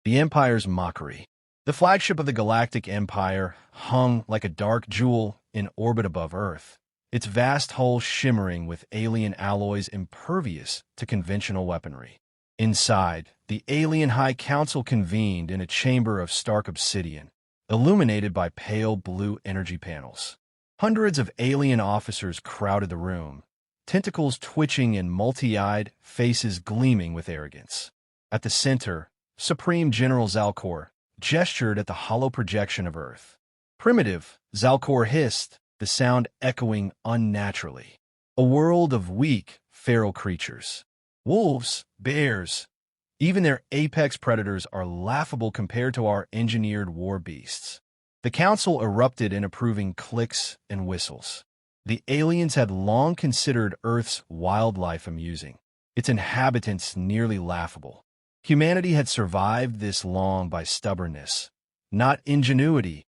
The Empire's mockery. The flagship of the Galactic Empire hung like a dark jewel in orbit above Earth, its vast hull shimmering with alien alloys impervious to conventional weaponry. Inside, the alien High Council convened in a chamber of stark obsidian, illuminated by pale blue energy panels. Hundreds of alien officers crowded the room, tentacles twitching and multi-eyed faces gleaming with arrogance. At the center, Supreme General Zalcor gestured at the hollow projection of Earth. Primitive, Zalcor hissed, the sound echoing unnaturally. A world of weak, feral creatures. Wolves, bears, even their apex predators are laughable compared to our engineered war beasts. The council erupted in approving clicks and whistles. The aliens had long considered Earth's wildlife amusing, its inhabitants nearly laughable. Humanity had survived this long by stubbornness, not ingenuity,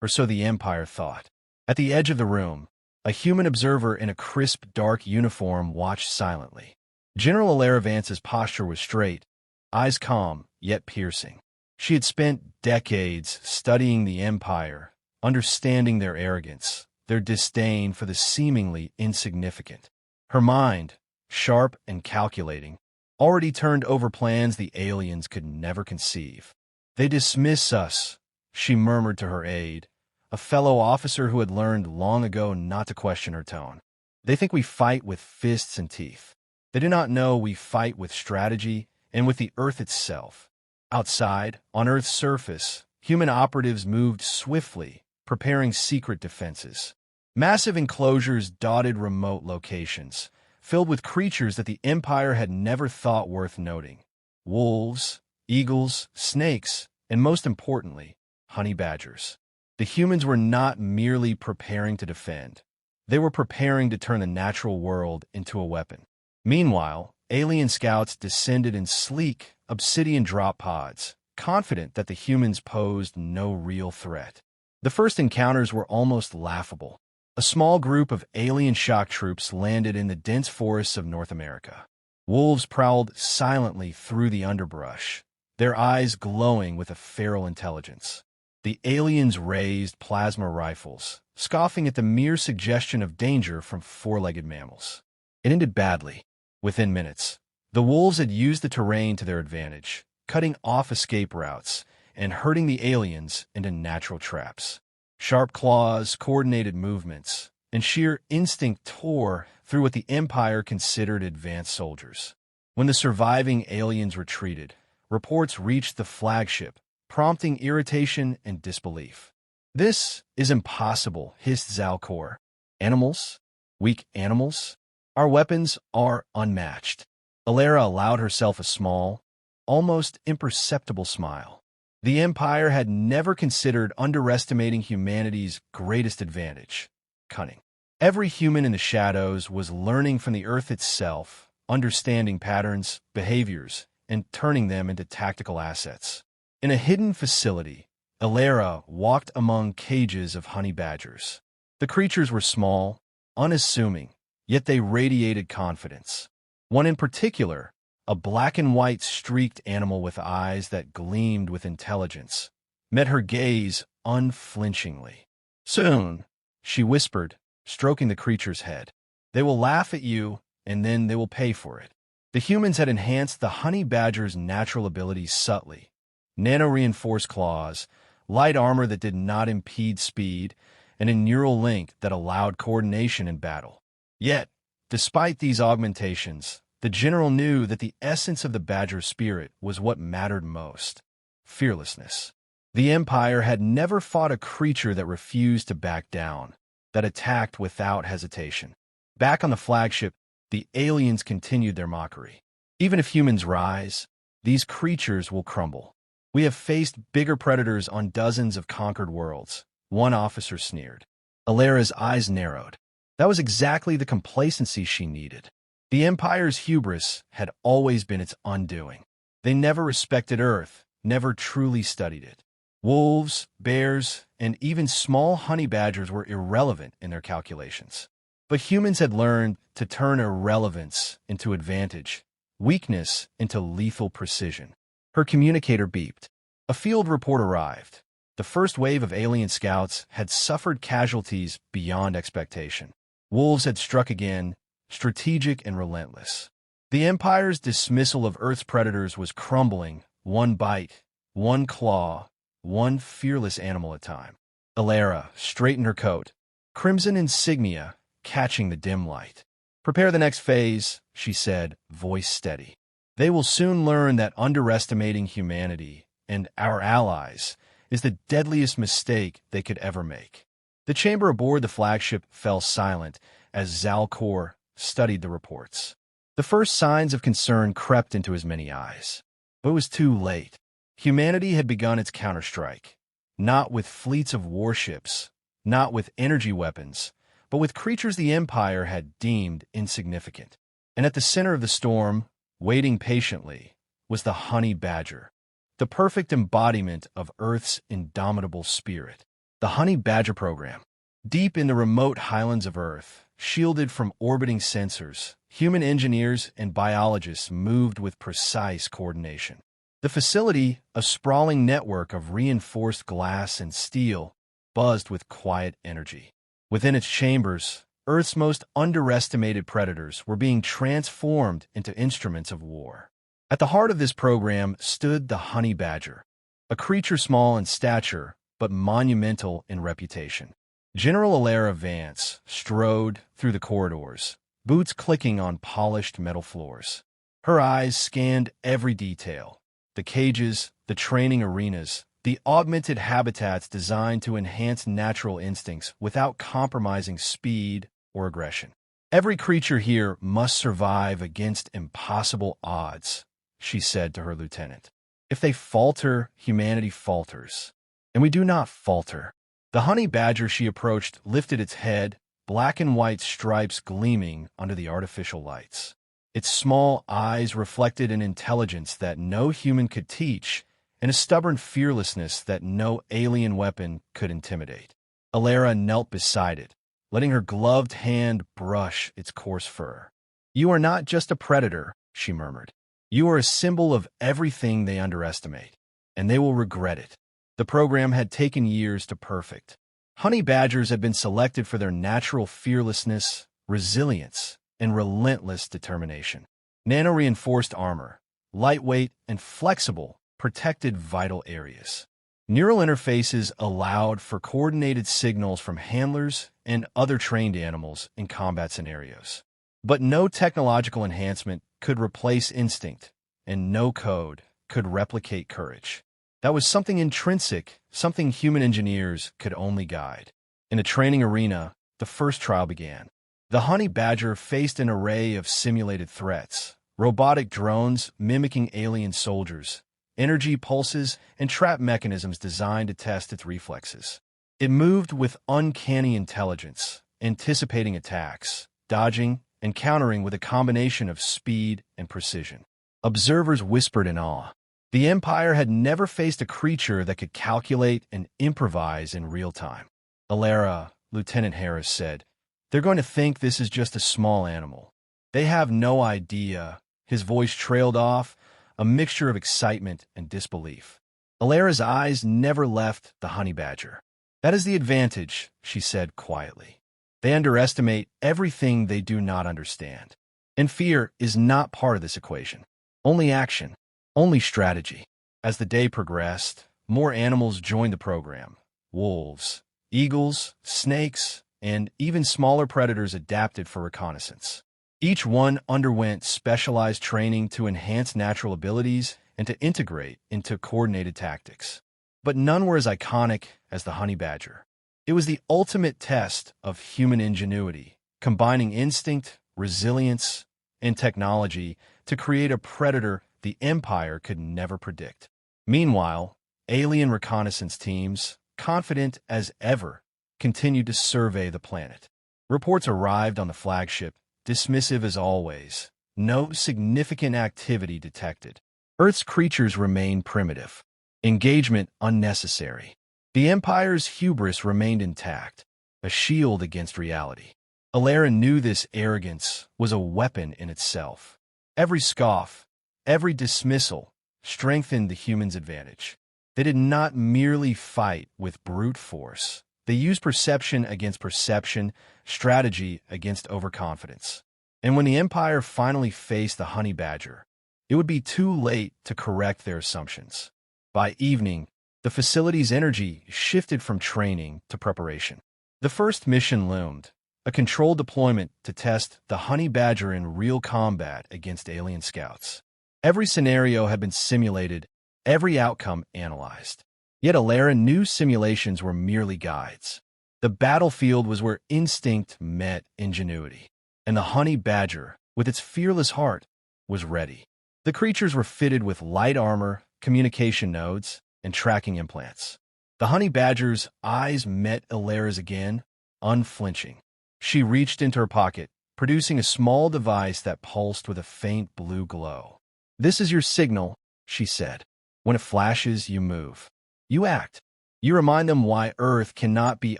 or so the Empire thought. At the edge of the room, a human observer in a crisp, dark uniform watched silently. General Elara Vance's posture was straight, eyes calm, yet piercing. She had spent decades studying the Empire, understanding their arrogance, their disdain for the seemingly insignificant. Her mind, sharp and calculating, already turned over plans the aliens could never conceive. "They dismiss us," she murmured to her aide, a fellow officer who had learned long ago not to question her tone. "They think we fight with fists and teeth. They do not know we fight with strategy and with the Earth itself." Outside, on Earth's surface, human operatives moved swiftly, preparing secret defenses. Massive enclosures dotted remote locations, filled with creatures that the Empire had never thought worth noting. Wolves, eagles, snakes, and most importantly, honey badgers. The humans were not merely preparing to defend. They were preparing to turn the natural world into a weapon. Meanwhile, alien scouts descended in sleek, obsidian drop pods, confident that the humans posed no real threat. The first encounters were almost laughable. A small group of alien shock troops landed in the dense forests of North America. Wolves prowled silently through the underbrush, their eyes glowing with a feral intelligence. The aliens raised plasma rifles, scoffing at the mere suggestion of danger from four-legged mammals. It ended badly. Within minutes, the wolves had used the terrain to their advantage, cutting off escape routes and herding the aliens into natural traps. Sharp claws, coordinated movements, and sheer instinct tore through what the Empire considered advanced soldiers. When the surviving aliens retreated, reports reached the flagship, prompting irritation and disbelief. "This is impossible," hissed Zalcor. "Animals? Weak animals? Our weapons are unmatched." Elara allowed herself a small, almost imperceptible smile. The Empire had never considered underestimating humanity's greatest advantage: cunning. Every human in the shadows was learning from the Earth itself, understanding patterns, behaviors, and turning them into tactical assets. In a hidden facility, Elara walked among cages of honey badgers. The creatures were small, unassuming, yet they radiated confidence. One in particular, a black and white streaked animal with eyes that gleamed with intelligence, met her gaze unflinchingly. "Soon," she whispered, stroking the creature's head. "They will laugh at you, and then they will pay for it." The humans had enhanced the honey badger's natural abilities subtly. Nano-reinforced claws, light armor that did not impede speed, and a neural link that allowed coordination in battle. Yet, despite these augmentations, the general knew that the essence of the badger spirit was what mattered most: fearlessness. The Empire had never fought a creature that refused to back down, that attacked without hesitation. Back on the flagship, the aliens continued their mockery. "Even if humans rise, these creatures will crumble. We have faced bigger predators on dozens of conquered worlds," one officer sneered. Alara's eyes narrowed. That was exactly the complacency she needed. The Empire's hubris had always been its undoing. They never respected Earth, never truly studied it. Wolves, bears, and even small honey badgers were irrelevant in their calculations. But humans had learned to turn irrelevance into advantage, weakness into lethal precision. Her communicator beeped. A field report arrived. The first wave of alien scouts had suffered casualties beyond expectation. Wolves had struck again, strategic and relentless. The Empire's dismissal of Earth's predators was crumbling, one bite, one claw, one fearless animal at a time. Elara straightened her coat, crimson insignia catching the dim light. "Prepare the next phase," she said, voice steady. "They will soon learn that underestimating humanity and our allies is the deadliest mistake they could ever make." The chamber aboard the flagship fell silent as Zalcor studied the reports. The first signs of concern crept into his many eyes. But it was too late. Humanity had begun its counterstrike, not with fleets of warships, not with energy weapons, but with creatures the Empire had deemed insignificant. And at the center of the storm, waiting patiently, was the honey badger, the perfect embodiment of Earth's indomitable spirit. The honey badger program. Deep in the remote highlands of Earth, shielded from orbiting sensors, human engineers and biologists moved with precise coordination. The facility, a sprawling network of reinforced glass and steel, buzzed with quiet energy. Within its chambers, Earth's most underestimated predators were being transformed into instruments of war. At the heart of this program stood the honey badger, a creature small in stature but monumental in reputation. General Elara Vance strode through the corridors, boots clicking on polished metal floors. Her eyes scanned every detail: the cages, the training arenas, the augmented habitats designed to enhance natural instincts without compromising speed or aggression. "Every creature here must survive against impossible odds," she said to her lieutenant. "If they falter, humanity falters. And we do not falter." The honey badger she approached lifted its head, black and white stripes gleaming under the artificial lights. Its small eyes reflected an intelligence that no human could teach and a stubborn fearlessness that no alien weapon could intimidate. Elara knelt beside it, letting her gloved hand brush its coarse fur. "You are not just a predator," she murmured. "You are a symbol of everything they underestimate, and they will regret it." The program had taken years to perfect. Honey badgers had been selected for their natural fearlessness, resilience, and relentless determination. Nano-reinforced armor, lightweight and flexible, protected vital areas. Neural interfaces allowed for coordinated signals from handlers and other trained animals in combat scenarios. But no technological enhancement could replace instinct, and no code could replicate courage. That was something intrinsic, something human engineers could only guide. In a training arena, the first trial began. The honey badger faced an array of simulated threats: robotic drones mimicking alien soldiers, energy pulses, and trap mechanisms designed to test its reflexes. It moved with uncanny intelligence, anticipating attacks, dodging, and countering with a combination of speed and precision. Observers whispered in awe. The Empire had never faced a creature that could calculate and improvise in real time. "Elara," Lieutenant Harris said, "they're going to think this is just a small animal. They have no idea." His voice trailed off, a mixture of excitement and disbelief. Alara's eyes never left the honey badger. "That is the advantage," she said quietly. "They underestimate everything they do not understand. And fear is not part of this equation. Only action. Only strategy." As the day progressed, more animals joined the program. Wolves, eagles, snakes, and even smaller predators adapted for reconnaissance. Each one underwent specialized training to enhance natural abilities and to integrate into coordinated tactics. But none were as iconic as the honey badger. It was the ultimate test of human ingenuity, combining instinct, resilience, and technology to create a predator the Empire could never predict. Meanwhile, alien reconnaissance teams, confident as ever, continued to survey the planet. Reports arrived on the flagship, dismissive as always. No significant activity detected. Earth's creatures remained primitive. Engagement unnecessary. The Empire's hubris remained intact, a shield against reality. Elara knew this arrogance was a weapon in itself. Every scoff, every dismissal, strengthened the human's advantage. They did not merely fight with brute force. They used perception against perception, strategy against overconfidence. And when the Empire finally faced the honey badger, it would be too late to correct their assumptions. By evening, the facility's energy shifted from training to preparation. The first mission loomed, a controlled deployment to test the honey badger in real combat against alien scouts. Every scenario had been simulated, every outcome analyzed. Yet Elara knew simulations were merely guides. The battlefield was where instinct met ingenuity. And the honey badger, with its fearless heart, was ready. The creatures were fitted with light armor, communication nodes, and tracking implants. The honey badger's eyes met Elara's again, unflinching. She reached into her pocket, producing a small device that pulsed with a faint blue glow. "This is your signal," she said. "When it flashes, you move. You act. You remind them why Earth cannot be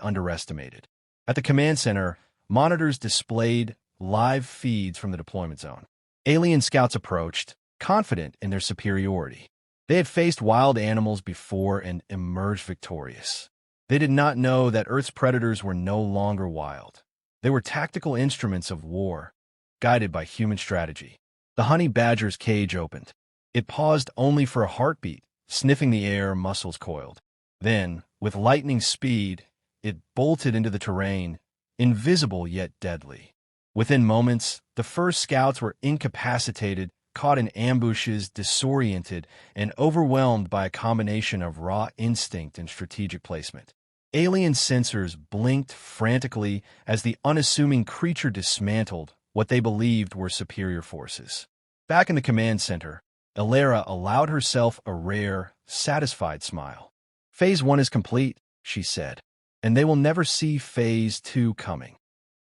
underestimated." At the command center, monitors displayed live feeds from the deployment zone. Alien scouts approached, confident in their superiority. They had faced wild animals before and emerged victorious. They did not know that Earth's predators were no longer wild. They were tactical instruments of war, guided by human strategy. The honey badger's cage opened. It paused only for a heartbeat, sniffing the air, muscles coiled. Then, with lightning speed, it bolted into the terrain, invisible yet deadly. Within moments, the first scouts were incapacitated, caught in ambushes, disoriented, and overwhelmed by a combination of raw instinct and strategic placement. Alien sensors blinked frantically as the unassuming creature dismantled what they believed were superior forces. Back in the command center, Elara allowed herself a rare, satisfied smile. "Phase 1 is complete," she said, "and they will never see Phase 2 coming."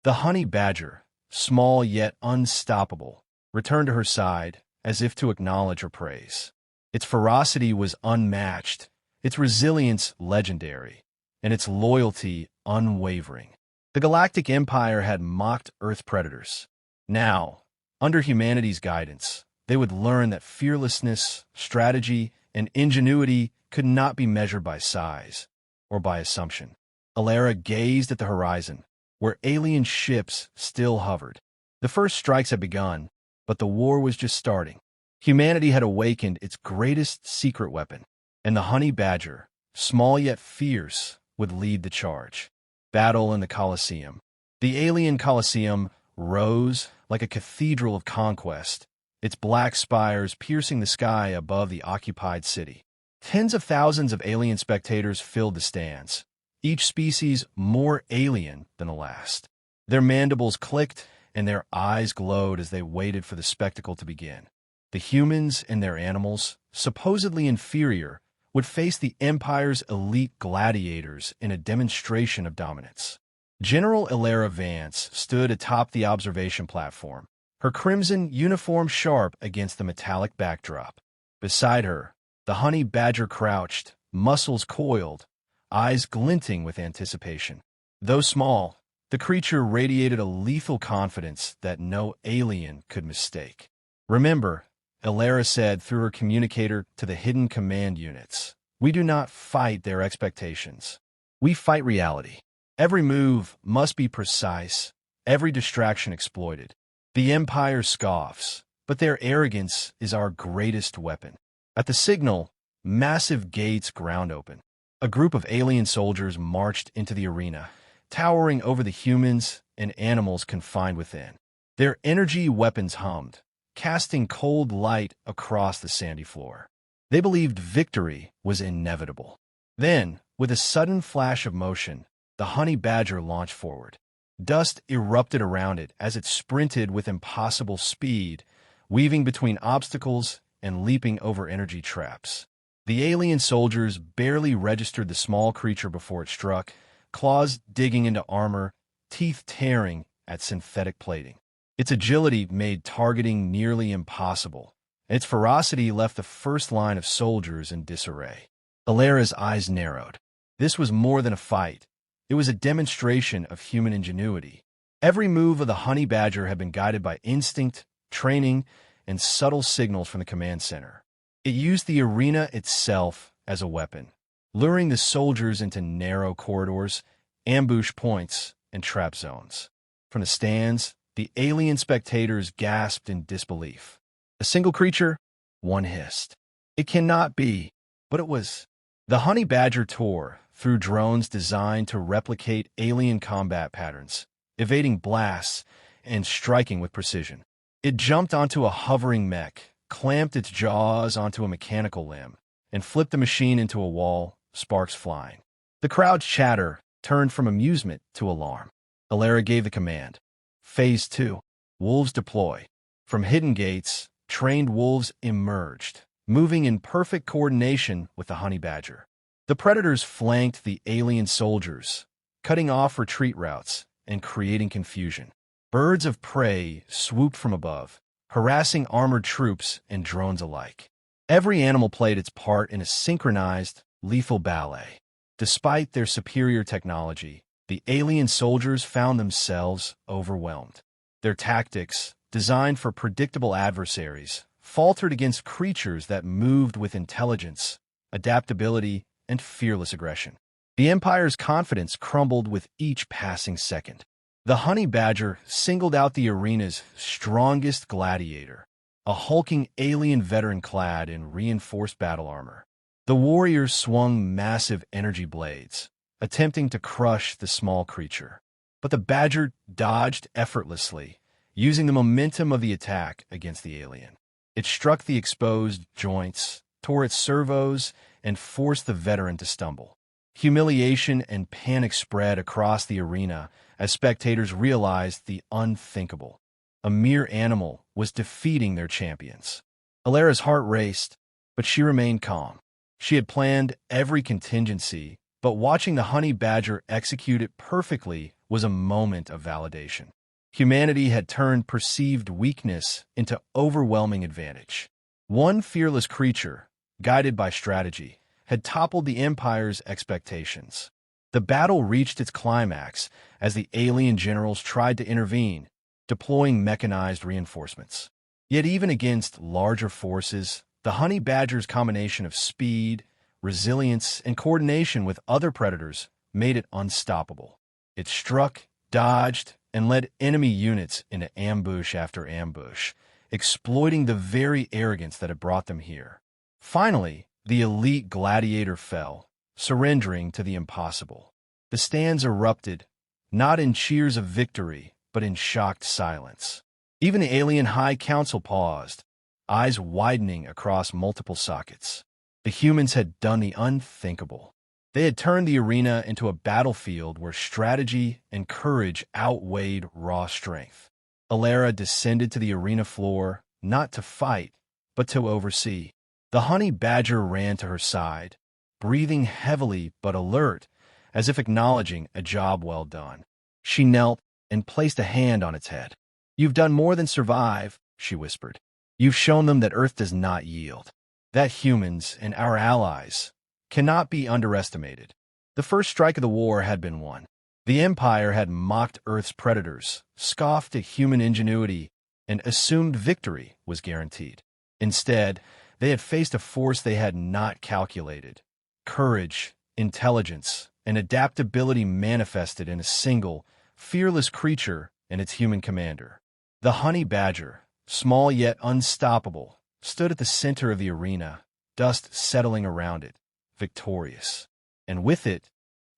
The honey badger, small yet unstoppable, returned to her side as if to acknowledge her praise. Its ferocity was unmatched, its resilience legendary, and its loyalty unwavering. The Galactic Empire had mocked Earth predators. Now, under humanity's guidance, they would learn that fearlessness, strategy, and ingenuity could not be measured by size or by assumption. Elara gazed at the horizon, where alien ships still hovered. The first strikes had begun, but the war was just starting. Humanity had awakened its greatest secret weapon, and the honey badger, small yet fierce, would lead the charge. Battle in the Colosseum. The alien Colosseum rose like a cathedral of conquest, its black spires piercing the sky above the occupied city. Tens of thousands of alien spectators filled the stands, each species more alien than the last. Their mandibles clicked and their eyes glowed as they waited for the spectacle to begin. The humans and their animals, supposedly inferior, would face the Empire's elite gladiators in a demonstration of dominance. General Elara Vance stood atop the observation platform, her crimson uniform sharp against the metallic backdrop. Beside her, the honey badger crouched, muscles coiled, eyes glinting with anticipation. Though small, the creature radiated a lethal confidence that no alien could mistake. "Remember," Elara said through her communicator to the hidden command units, "we do not fight their expectations. We fight reality. Every move must be precise, every distraction exploited. The Empire scoffs, but their arrogance is our greatest weapon." At the signal, massive gates ground open. A group of alien soldiers marched into the arena, towering over the humans and animals confined within. Their energy weapons hummed, casting cold light across the sandy floor. They believed victory was inevitable. Then, with a sudden flash of motion, the honey badger launched forward. Dust erupted around it as it sprinted with impossible speed, weaving between obstacles and leaping over energy traps. The alien soldiers barely registered the small creature before it struck, claws digging into armor, teeth tearing at synthetic plating. Its agility made targeting nearly impossible, and its ferocity left the first line of soldiers in disarray. Elara's eyes narrowed. This was more than a fight. It was a demonstration of human ingenuity. Every move of the honey badger had been guided by instinct, training, and subtle signals from the command center. It used the arena itself as a weapon, luring the soldiers into narrow corridors, ambush points, and trap zones. From the stands, the alien spectators gasped in disbelief. A single creature? One hissed. It cannot be. But it was. The honey badger tore through drones designed to replicate alien combat patterns, evading blasts and striking with precision. It jumped onto a hovering mech, clamped its jaws onto a mechanical limb, and flipped the machine into a wall, sparks flying. The crowd's chatter turned from amusement to alarm. Elara gave the command. Phase 2. Wolves deploy. From hidden gates, trained wolves emerged, moving in perfect coordination with the honey badger. The predators flanked the alien soldiers, cutting off retreat routes and creating confusion. Birds of prey swooped from above, harassing armored troops and drones alike. Every animal played its part in a synchronized, lethal ballet. Despite their superior technology, the alien soldiers found themselves overwhelmed. Their tactics, designed for predictable adversaries, faltered against creatures that moved with intelligence, adaptability, and fearless aggression. The Empire's confidence crumbled with each passing second. The honey badger singled out the arena's strongest gladiator, a hulking alien veteran clad in reinforced battle armor. The warriors swung massive energy blades, attempting to crush the small creature. But the badger dodged effortlessly, using the momentum of the attack against the alien. It struck the exposed joints, tore its servos, and forced the veteran to stumble. Humiliation and panic spread across the arena as spectators realized the unthinkable. A mere animal was defeating their champions. Elara's heart raced, but she remained calm. She had planned every contingency, but watching the honey badger execute it perfectly was a moment of validation. Humanity had turned perceived weakness into overwhelming advantage. One fearless creature, guided by strategy, had toppled the Empire's expectations. The battle reached its climax as the alien generals tried to intervene, deploying mechanized reinforcements. Yet even against larger forces, the honey badger's combination of speed, resilience, and coordination with other predators made it unstoppable. It struck, dodged, and led enemy units into ambush after ambush, exploiting the very arrogance that had brought them here. Finally, the elite gladiator fell, surrendering to the impossible. The stands erupted, not in cheers of victory, but in shocked silence. Even the alien High Council paused, eyes widening across multiple sockets. The humans had done the unthinkable. They had turned the arena into a battlefield where strategy and courage outweighed raw strength. Elara descended to the arena floor, not to fight, but to oversee. The honey badger ran to her side, breathing heavily but alert, as if acknowledging a job well done. She knelt and placed a hand on its head. "You've done more than survive," she whispered. "You've shown them that Earth does not yield, that humans and our allies cannot be underestimated." The first strike of the war had been won. The Empire had mocked Earth's predators, scoffed at human ingenuity, and assumed victory was guaranteed. Instead, they had faced a force they had not calculated. Courage, intelligence, and adaptability manifested in a single, fearless creature and its human commander. The honey badger, small yet unstoppable, stood at the center of the arena, dust settling around it, victorious. And with it,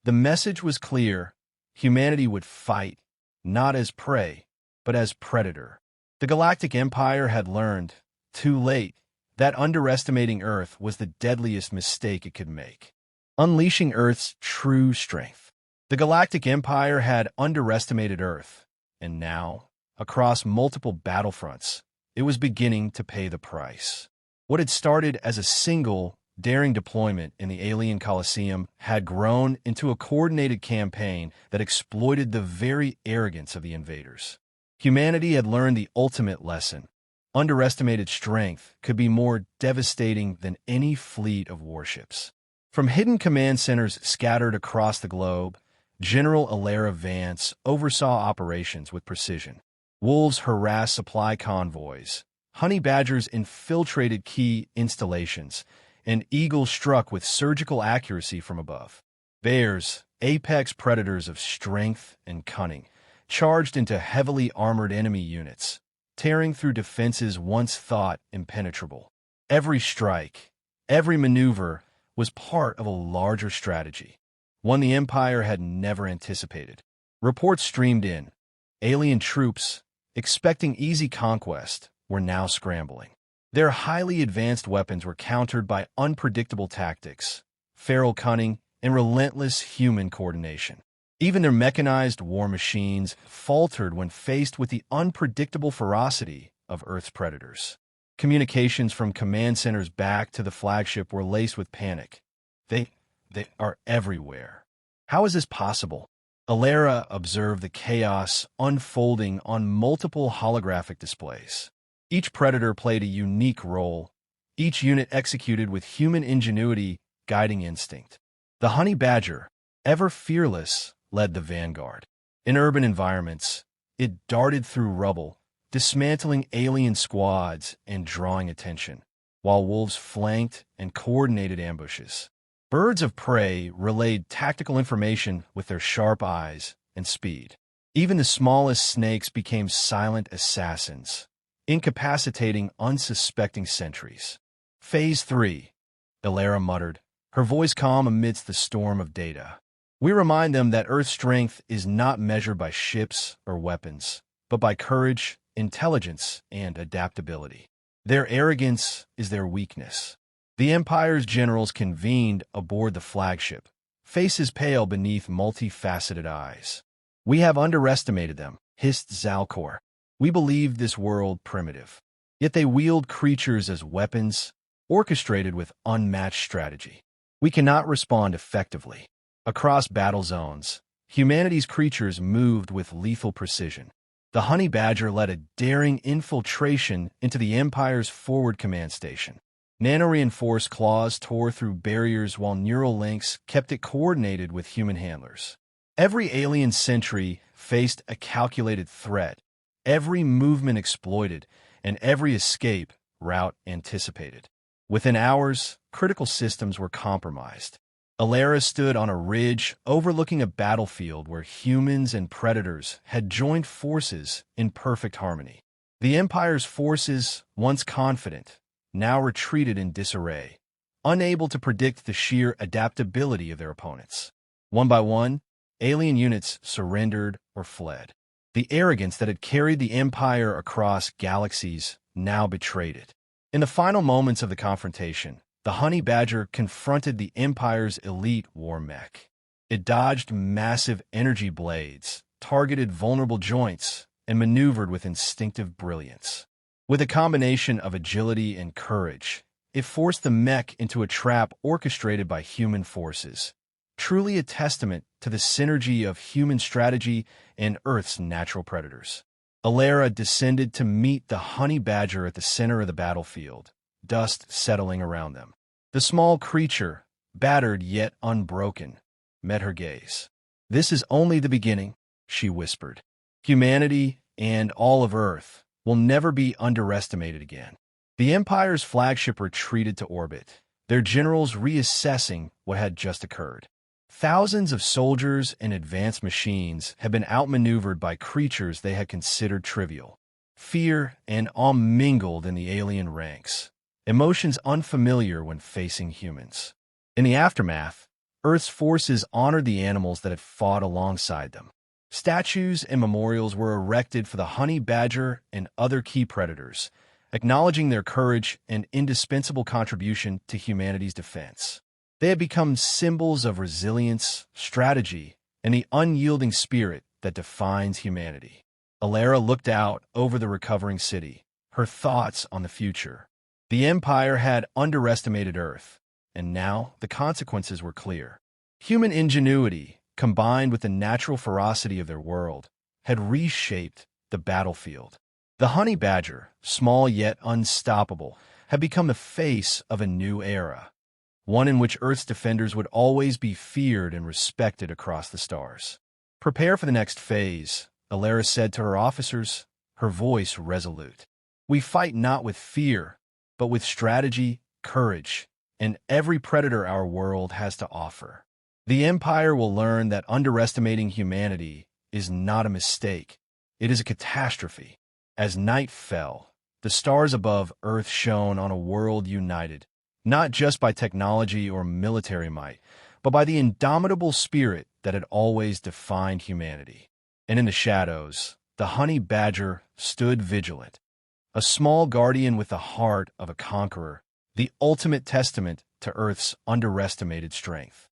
the message was clear: humanity would fight, not as prey, but as predator. The Galactic Empire had learned, too late, that underestimating Earth was the deadliest mistake it could make. Unleashing Earth's true strength. The Galactic Empire had underestimated Earth, and now, across multiple battlefronts, it was beginning to pay the price. What had started as a single, daring deployment in the alien Colosseum had grown into a coordinated campaign that exploited the very arrogance of the invaders. Humanity had learned the ultimate lesson. Underestimated strength could be more devastating than any fleet of warships. From hidden command centers scattered across the globe, General Elara Vance oversaw operations with precision. Wolves harassed supply convoys, honey badgers infiltrated key installations, and eagles struck with surgical accuracy from above. Bears, apex predators of strength and cunning, charged into heavily armored enemy units, tearing through defenses once thought impenetrable. Every strike, every maneuver was part of a larger strategy, one the Empire had never anticipated. Reports streamed in. Alien troops, expecting easy conquest, were now scrambling. Their highly advanced weapons were countered by unpredictable tactics, feral cunning, and relentless human coordination. Even their mechanized war machines faltered when faced with the unpredictable ferocity of Earth's predators. Communications from command centers back to the flagship were laced with panic. They are everywhere. How is this possible? Elara observed the chaos unfolding on multiple holographic displays. Each predator played a unique role, each unit executed with human ingenuity guiding instinct. The honey badger, ever fearless, led the vanguard. In urban environments, it darted through rubble, dismantling alien squads and drawing attention, while wolves flanked and coordinated ambushes. Birds of prey relayed tactical information with their sharp eyes and speed. Even the smallest snakes became silent assassins, incapacitating unsuspecting sentries. Phase 3, Elara muttered, her voice calm amidst the storm of data. We remind them that Earth's strength is not measured by ships or weapons, but by courage, intelligence, and adaptability. Their arrogance is their weakness. The Empire's generals convened aboard the flagship, faces pale beneath multifaceted eyes. We have underestimated them, hissed Zalcor. We believed this world primitive. Yet they wield creatures as weapons, orchestrated with unmatched strategy. We cannot respond effectively. Across battle zones, humanity's creatures moved with lethal precision. The honey badger led a daring infiltration into the Empire's forward command station. Nano-reinforced claws tore through barriers while neural links kept it coordinated with human handlers. Every alien sentry faced a calculated threat, every movement exploited, and every escape route anticipated. Within hours, critical systems were compromised. Elara stood on a ridge overlooking a battlefield where humans and predators had joined forces in perfect harmony. The Empire's forces, once confident, now retreated in disarray, unable to predict the sheer adaptability of their opponents. One by one, alien units surrendered or fled. The arrogance that had carried the Empire across galaxies now betrayed it. In the final moments of the confrontation, the honey badger confronted the Empire's elite war mech. It dodged massive energy blades, targeted vulnerable joints, and maneuvered with instinctive brilliance. With a combination of agility and courage, it forced the mech into a trap orchestrated by human forces, truly a testament to the synergy of human strategy and Earth's natural predators. Elara descended to meet the honey badger at the center of the battlefield, dust settling around them. The small creature, battered yet unbroken, met her gaze. "This is only the beginning," she whispered. "Humanity and all of Earth will never be underestimated again." The Empire's flagship retreated to orbit, their generals reassessing what had just occurred. Thousands of soldiers and advanced machines had been outmaneuvered by creatures they had considered trivial. Fear and awe mingled in the alien ranks, emotions unfamiliar when facing humans. In the aftermath, Earth's forces honored the animals that had fought alongside them. Statues and memorials were erected for the honey badger and other key predators, acknowledging their courage and indispensable contribution to humanity's defense. They had become symbols of resilience, strategy, and the unyielding spirit that defines humanity. Elara looked out over the recovering city, her thoughts on the future. The Empire had underestimated Earth, and now the consequences were clear. Human ingenuity, combined with the natural ferocity of their world, had reshaped the battlefield. The honey badger, small yet unstoppable, had become the face of a new era, one in which Earth's defenders would always be feared and respected across the stars. "Prepare for the next phase," Elara said to her officers, her voice resolute. "We fight not with fear, but with strategy, courage, and every predator our world has to offer. The Empire will learn that underestimating humanity is not a mistake. It is a catastrophe. As night fell, the stars above Earth shone on a world united, not just by technology or military might, but by the indomitable spirit that had always defined humanity. And in the shadows, the honey badger stood vigilant, a small guardian with the heart of a conqueror, the ultimate testament to Earth's underestimated strength.